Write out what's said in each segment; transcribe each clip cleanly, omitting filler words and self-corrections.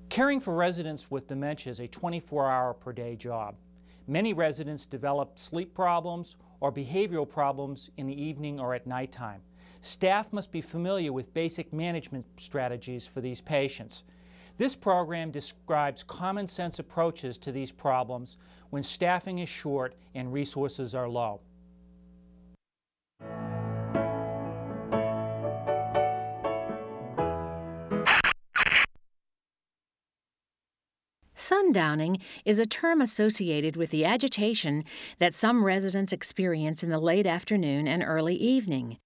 Caring for residents with dementia is a 24-hour-per-day job. Many residents develop sleep problems or behavioral problems in the evening or at nighttime. Staff must be familiar with basic management strategies for these patients. This program describes common sense approaches to these problems when staffing is short and resources are low. Sundowning is a term associated with the agitation that some residents experience in the late afternoon and early evening.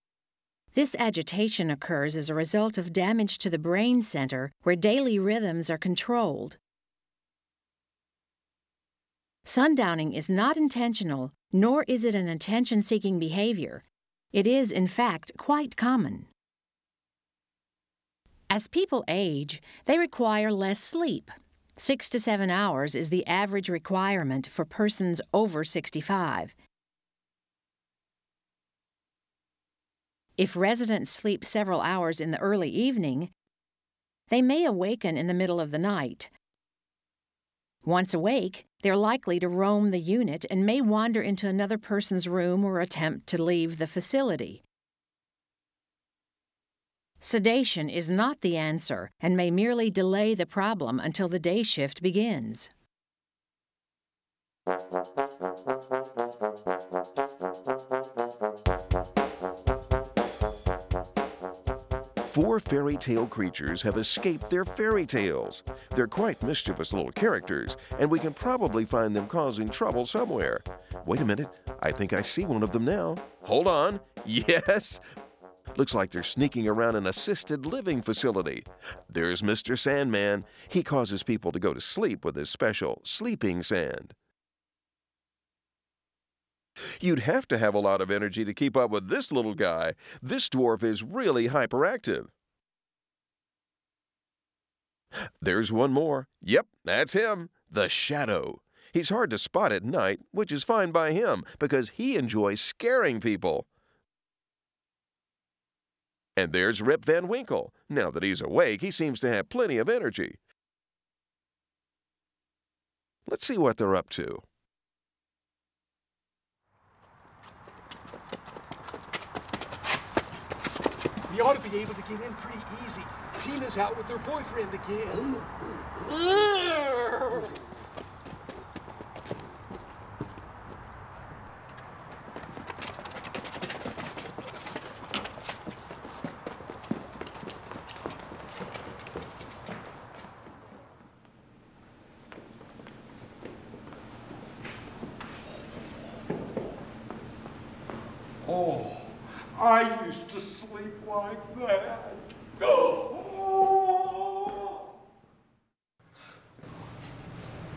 This agitation occurs as a result of damage to the brain center where daily rhythms are controlled. Sundowning is not intentional, nor is it an attention-seeking behavior. It is, in fact, quite common. As people age, they require less sleep. 6 to 7 hours is the average requirement for persons over 65. If residents sleep several hours in the early evening, they may awaken in the middle of the night. Once awake, they're likely to roam the unit and may wander into another person's room or attempt to leave the facility. Sedation is not the answer and may merely delay the problem until the day shift begins. Four fairy tale creatures have escaped their fairy tales. They're quite mischievous little characters, and we can probably find them causing trouble somewhere. Wait a minute, I think I see one of them now. Hold on. Yes! Looks like they're sneaking around an assisted living facility. There's Mr. Sandman. He causes people to go to sleep with his special sleeping sand. You'd have to have a lot of energy to keep up with this little guy. This dwarf is really hyperactive. There's one more. Yep, that's him, the Shadow. He's hard to spot at night, which is fine by him because he enjoys scaring people. And there's Rip Van Winkle. Now that he's awake, he seems to have plenty of energy. Let's see what they're up to. We ought to be able to get in pretty easy. Tina's out with her boyfriend again. Oh, I used to sleep like that. Oh.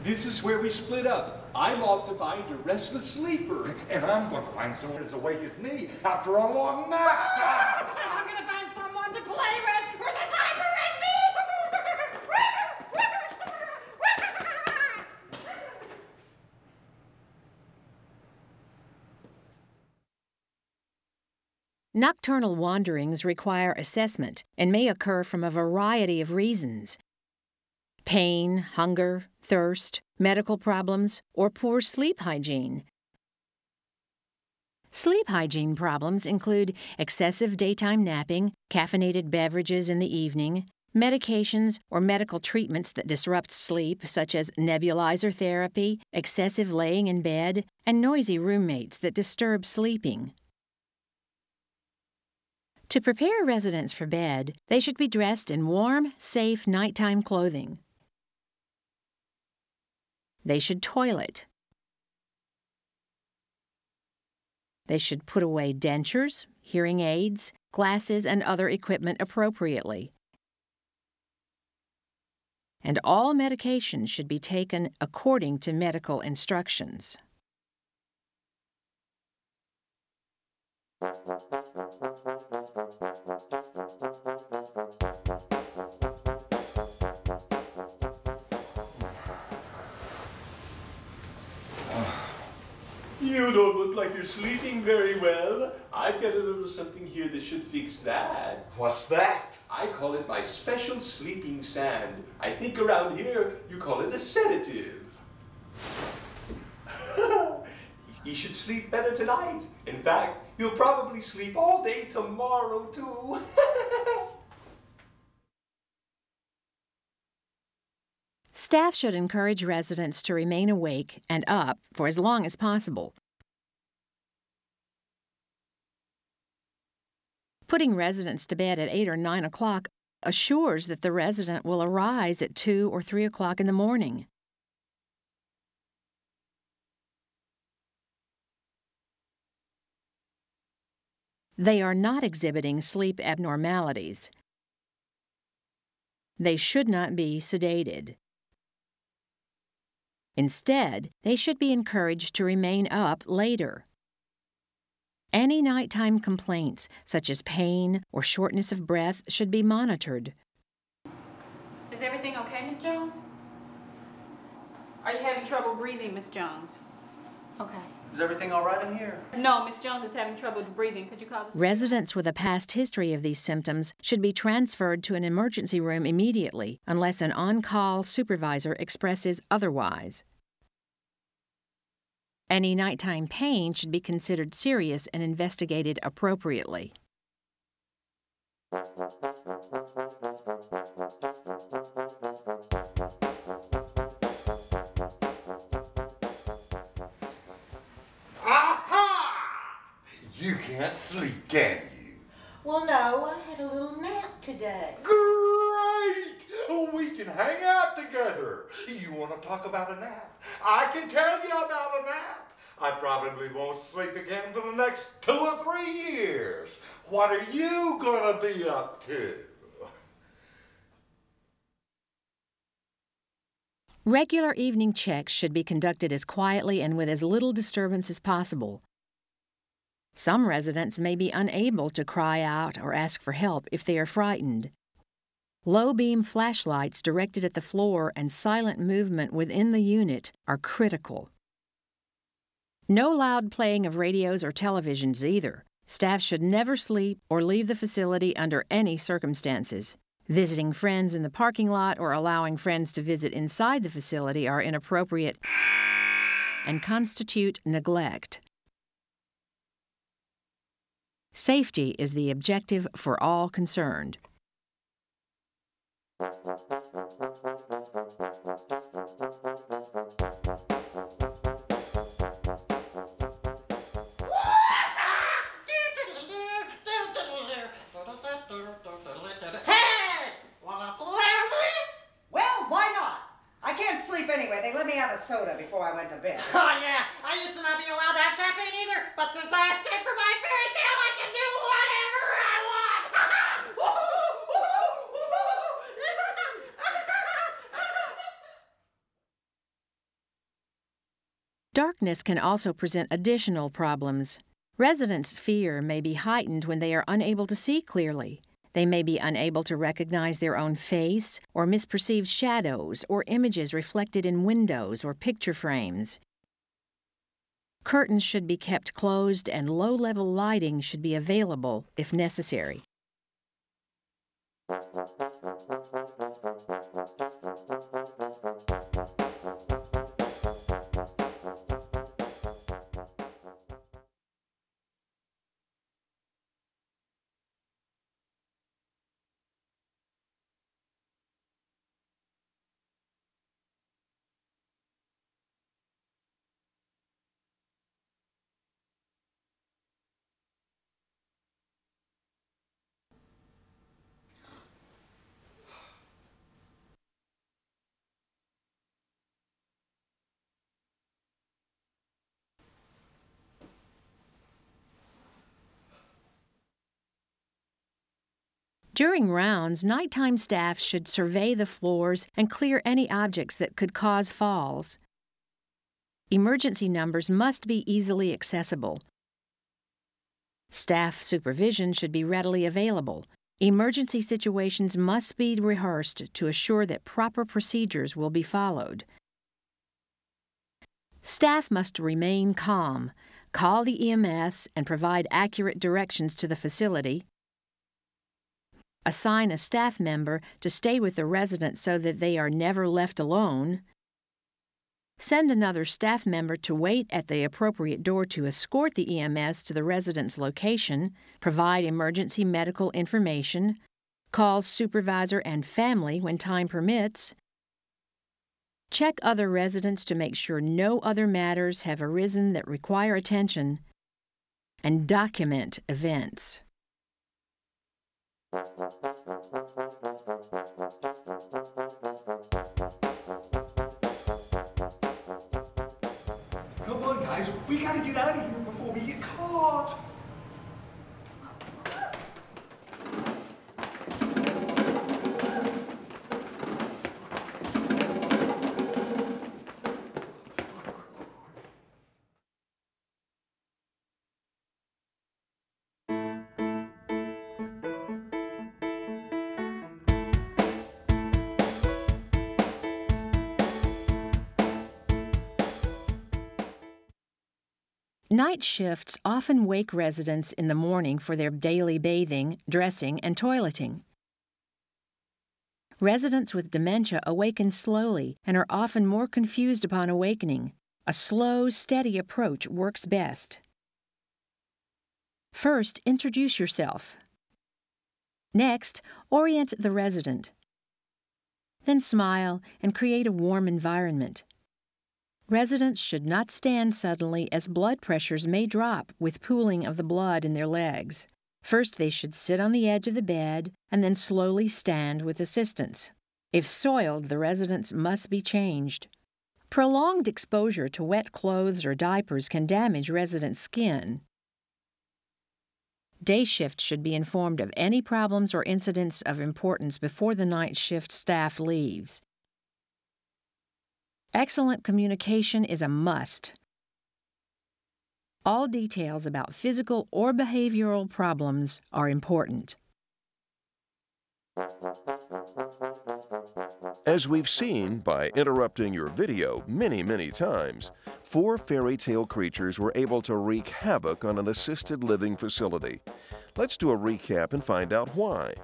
This is where we split up. I'm off to find a restless sleeper. And I'm going to find someone as awake as me after a long nap. And I'm going to find someone to play with who's as hyper as me. Nocturnal wanderings require assessment and may occur from a variety of reasons: pain, hunger, thirst, medical problems, or poor sleep hygiene. Sleep hygiene problems include excessive daytime napping, caffeinated beverages in the evening, medications or medical treatments that disrupt sleep, such as nebulizer therapy, excessive laying in bed, and noisy roommates that disturb sleeping. To prepare residents for bed, they should be dressed in warm, safe nighttime clothing. They should toilet. They should put away dentures, hearing aids, glasses, and other equipment appropriately. And all medications should be taken according to medical instructions. You don't look like you're sleeping very well. I've got a little something here that should fix that. What's that? I call it my special sleeping sand. I think around here you call it a sedative. You should sleep better tonight. In fact, you'll probably sleep all day tomorrow, too. Staff should encourage residents to remain awake and up for as long as possible. Putting residents to bed at 8 or 9 o'clock assures that the resident will arise at 2 or 3 o'clock in the morning. They are not exhibiting sleep abnormalities. They should not be sedated. Instead, they should be encouraged to remain up later. Any nighttime complaints, such as pain or shortness of breath, should be monitored. Is everything okay, Miss Jones? Are you having trouble breathing, Miss Jones? Okay. Is everything all right in here? No, Miss Jones is having trouble breathing. Could you call the... Residents with a past history of these symptoms should be transferred to an emergency room immediately unless an on-call supervisor expresses otherwise. Any nighttime pain should be considered serious and investigated appropriately. You can't sleep, can you? Well, no, I had a little nap today. Great! We can hang out together. You want to talk about a nap? I can tell you about a nap. I probably won't sleep again for the next 2 or 3 years. What are you gonna be up to? Regular evening checks should be conducted as quietly and with as little disturbance as possible. Some residents may be unable to cry out or ask for help if they are frightened. Low-beam flashlights directed at the floor and silent movement within the unit are critical. No loud playing of radios or televisions either. Staff should never sleep or leave the facility under any circumstances. Visiting friends in the parking lot or allowing friends to visit inside the facility are inappropriate and constitute neglect. Safety is the objective for all concerned. Anyway, they let me have a soda before I went to bed. Oh, yeah. I used to not be allowed to have caffeine either, but since I escaped from my fairy tale, I can do whatever I want. Darkness can also present additional problems. Residents' fear may be heightened when they are unable to see clearly. They may be unable to recognize their own face or misperceive shadows or images reflected in windows or picture frames. Curtains should be kept closed and low-level lighting should be available if necessary. During rounds, nighttime staff should survey the floors and clear any objects that could cause falls. Emergency numbers must be easily accessible. Staff supervision should be readily available. Emergency situations must be rehearsed to assure that proper procedures will be followed. Staff must remain calm, call the EMS, and provide accurate directions to the facility. assign a staff member to stay with the resident so that they are never left alone, send another staff member to wait at the appropriate door to escort the EMS to the resident's location, provide emergency medical information, call supervisor and family when time permits, check other residents to make sure no other matters have arisen that require attention, and document events. Come on, guys. We gotta get out of here before we get caught. Night shifts often wake residents in the morning for their daily bathing, dressing, and toileting. Residents with dementia awaken slowly and are often more confused upon awakening. A slow, steady approach works best. First, introduce yourself. Next, orient the resident. Then smile and create a warm environment. Residents should not stand suddenly as blood pressures may drop with pooling of the blood in their legs. First, they should sit on the edge of the bed and then slowly stand with assistance. If soiled, the residents must be changed. Prolonged exposure to wet clothes or diapers can damage resident skin. Day shift should be informed of any problems or incidents of importance before the night shift staff leaves. Excellent communication is a must. All details about physical or behavioral problems are important. As we've seen by interrupting your video many times, 4 fairy tale creatures were able to wreak havoc on an assisted living facility. Let's do a recap and find out why.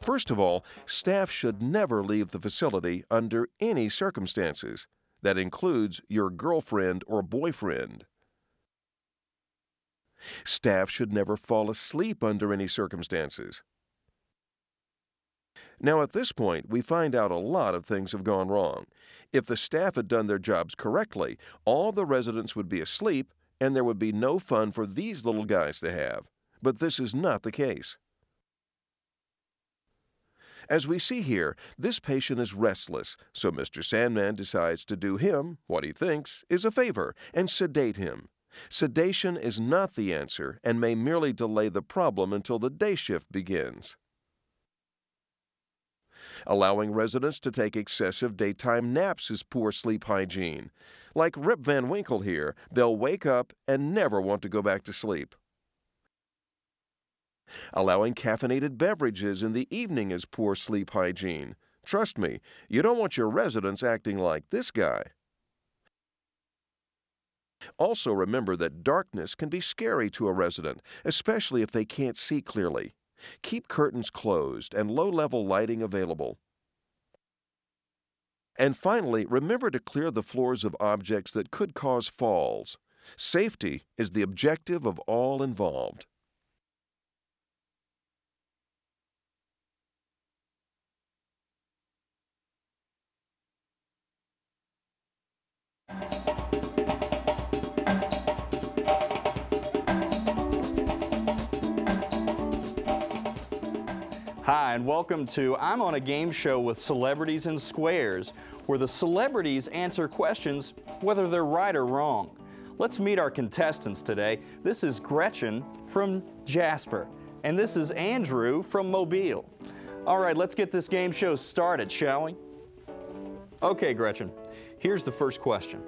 First of all, staff should never leave the facility under any circumstances. That includes your girlfriend or boyfriend. Staff should never fall asleep under any circumstances. Now at this point, we find out a lot of things have gone wrong. If the staff had done their jobs correctly, all the residents would be asleep and there would be no fun for these little guys to have. But this is not the case. As we see here, this patient is restless, so Mr. Sandman decides to do him what he thinks is a favor and sedate him. Sedation is not the answer and may merely delay the problem until the day shift begins. Allowing residents to take excessive daytime naps is poor sleep hygiene. Like Rip Van Winkle here, they'll wake up and never want to go back to sleep. Allowing caffeinated beverages in the evening is poor sleep hygiene. Trust me, you don't want your residents acting like this guy. Also remember that darkness can be scary to a resident, especially if they can't see clearly. Keep curtains closed and low-level lighting available. And finally, remember to clear the floors of objects that could cause falls. Safety is the objective of all involved. Hi, and welcome to I'm on a game show with celebrities and squares, where the celebrities answer questions whether they're right or wrong. Let's meet our contestants today. This is Gretchen from Jasper, and this is Andrew from Mobile. All right, let's get this game show started, shall we? Okay, Gretchen, here's the first question.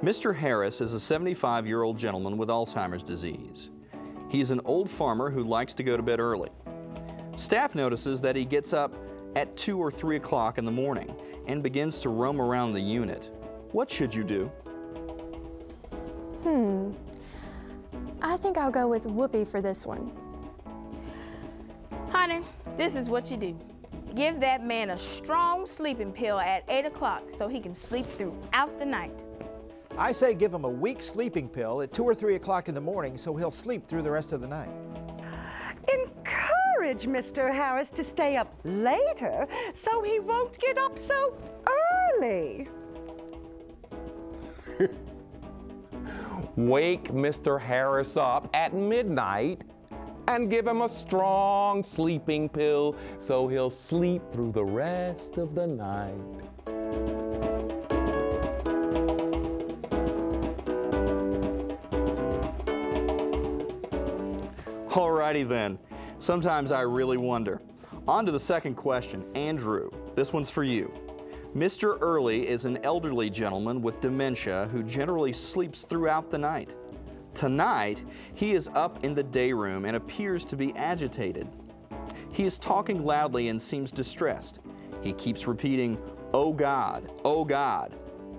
Mr. Harris is a 75-year-old gentleman with Alzheimer's disease. He's an old farmer who likes to go to bed early. Staff notices that he gets up at 2 or 3 o'clock in the morning and begins to roam around the unit. What should you do? I think I'll go with Whoopi for this one. Honey, this is what you do. Give that man a strong sleeping pill at 8 o'clock so he can sleep throughout the night. I say give him a weak sleeping pill at 2 or 3 o'clock in the morning so he'll sleep through the rest of the night. Encourage Mr. Harris to stay up later so he won't get up so early. Wake Mr. Harris up at midnight and give him a strong sleeping pill so he'll sleep through the rest of the night. Alrighty then. Sometimes I really wonder. On to the second question. Andrew, this one's for you. Mr. Early is an elderly gentleman with dementia who generally sleeps throughout the night. Tonight, he is up in the day room and appears to be agitated. He is talking loudly and seems distressed. He keeps repeating, "Oh God, oh God,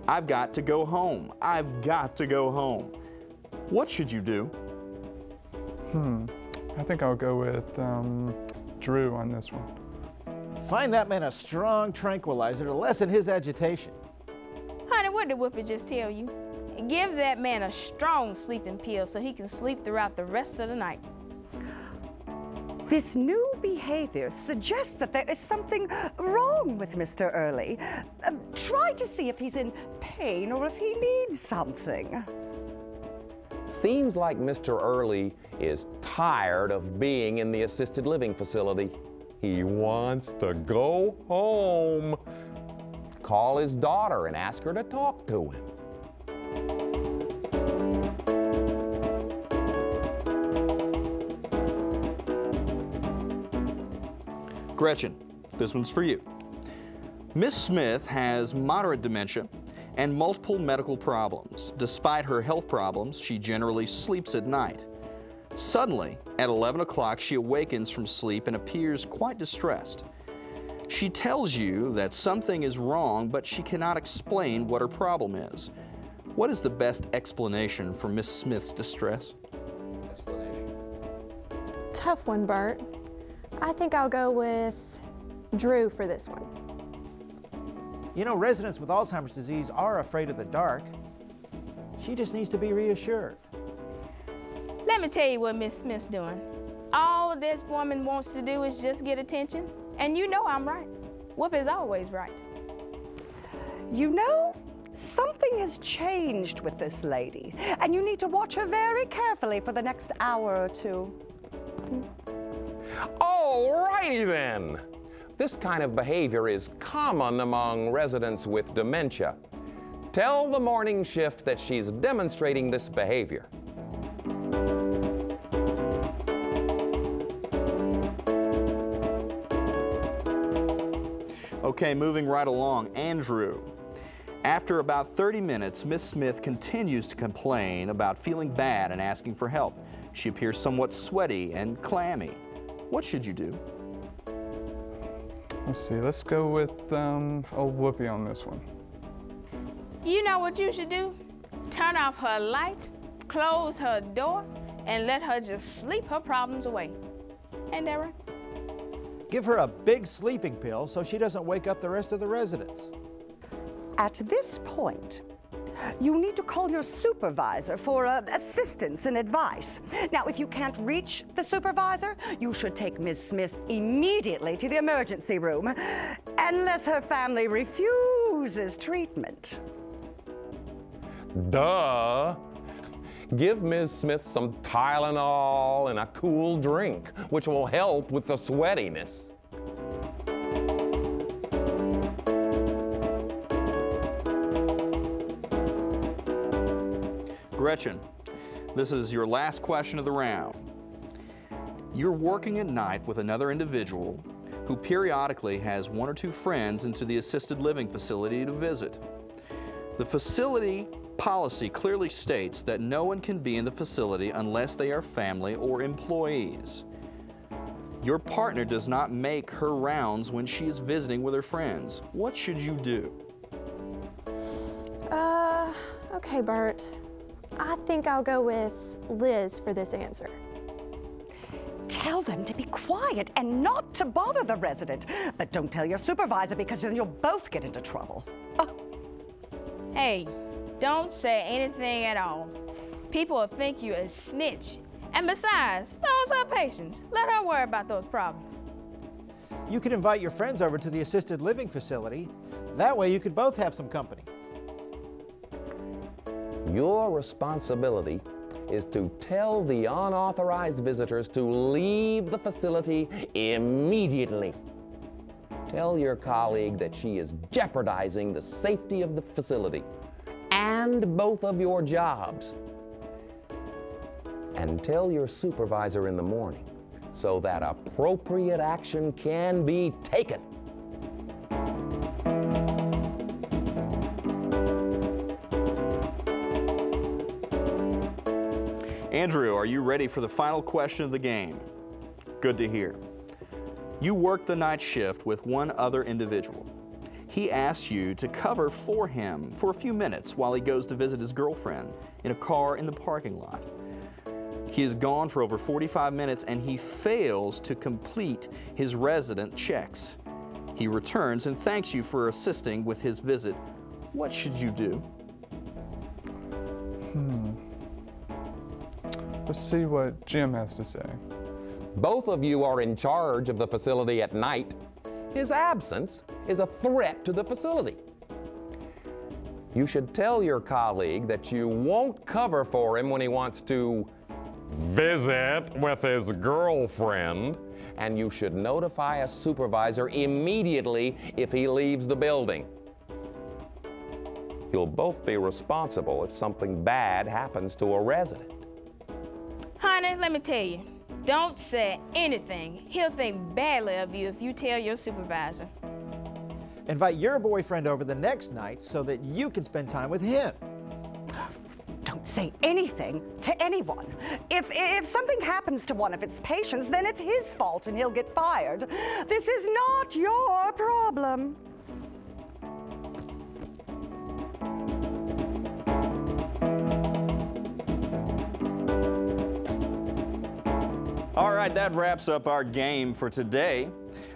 I've got to go home, I've got to go home." What should you do? I think I'll go with Drew on this one. Find that man a strong tranquilizer to lessen his agitation. Honey, what did Whoopi just tell you? Give that man a strong sleeping pill so he can sleep throughout the rest of the night. This new behavior suggests that there is something wrong with Mr. Early. Try to see if he's in pain or if he needs something. Seems like Mr. Early is tired of being in the assisted living facility. He wants to go home. Call his daughter and ask her to talk to him. Gretchen, this one's for you. Miss Smith has moderate dementia and multiple medical problems. Despite her health problems, she generally sleeps at night. Suddenly, at 11 o'clock, she awakens from sleep and appears quite distressed. She tells you that something is wrong, but she cannot explain what her problem is. What is the best explanation for Miss Smith's distress? Tough one, Bert. I think I'll go with Drew for this one. You know, residents with Alzheimer's disease are afraid of the dark. She just needs to be reassured. Let me tell you what Miss Smith's doing. All this woman wants to do is just get attention, and you know I'm right. Whoopi's always right. You know, something has changed with this lady, and you need to watch her very carefully for the next hour or two. Alrighty then. This kind of behavior is common among residents with dementia. Tell the morning shift that she's demonstrating this behavior. Okay, moving right along. Andrew. After about 30 minutes, Miss Smith continues to complain about feeling bad and asking for help. She appears somewhat sweaty and clammy. What should you do? Let's see, let's go with old Whoopi on this one. You know what you should do? Turn off her light, close her door, and let her just sleep her problems away. Ain't that right? Give her a big sleeping pill so she doesn't wake up the rest of the residents. At this point, you need to call your supervisor for assistance and advice. Now, if you can't reach the supervisor, you should take Ms. Smith immediately to the emergency room, unless her family refuses treatment. Duh. Give Ms. Smith some Tylenol and a cool drink, which will help with the sweatiness. Gretchen, this is your last question of the round. You're working at night with another individual who periodically has one or two friends into the assisted living facility to visit. The facility policy clearly states that no one can be in the facility unless they are family or employees. Your partner does not make her rounds when she is visiting with her friends. What should you do? Okay, Bert. I think I'll go with Liz for this answer. tell them to be quiet and not to bother the resident. But don't tell your supervisor because then you'll both get into trouble. Hey, don't say anything at all. People will think you a snitch. And besides, those are patients. Let her worry about those problems. You could invite your friends over to the assisted living facility. That way you could both have some company. Your responsibility is to tell the unauthorized visitors to leave the facility immediately. Tell your colleague that she is jeopardizing the safety of the facility and both of your jobs. And tell your supervisor in the morning so that appropriate action can be taken. Andrew, are you ready for the final question of the game? Good to hear. You work the night shift with one other individual. He asks you to cover for him for a few minutes while he goes to visit his girlfriend in a car in the parking lot. He is gone for over 45 minutes and he fails to complete his resident checks. He returns and thanks you for assisting with his visit. What should you do? Let's see what Jim has to say. Both of you are in charge of the facility at night. His absence is a threat to the facility. You should tell your colleague that you won't cover for him when he wants to visit with his girlfriend, and you should notify a supervisor immediately if he leaves the building. You'll both be responsible if something bad happens to a resident. Honey, let me tell you, don't say anything. He'll think badly of you if you tell your supervisor. Invite your boyfriend over the next night so that you can spend time with him. Don't say anything to anyone. If something happens to one of its patients, then it's his fault and he'll get fired. This is not your problem. All right, that wraps up our game for today.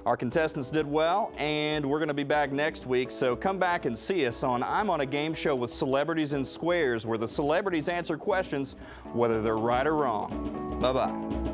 Our contestants did well, and we're going to be back next week, so come back and see us on I'm on a Game Show with Celebrities in Squares, where the celebrities answer questions whether they're right or wrong. Bye-bye.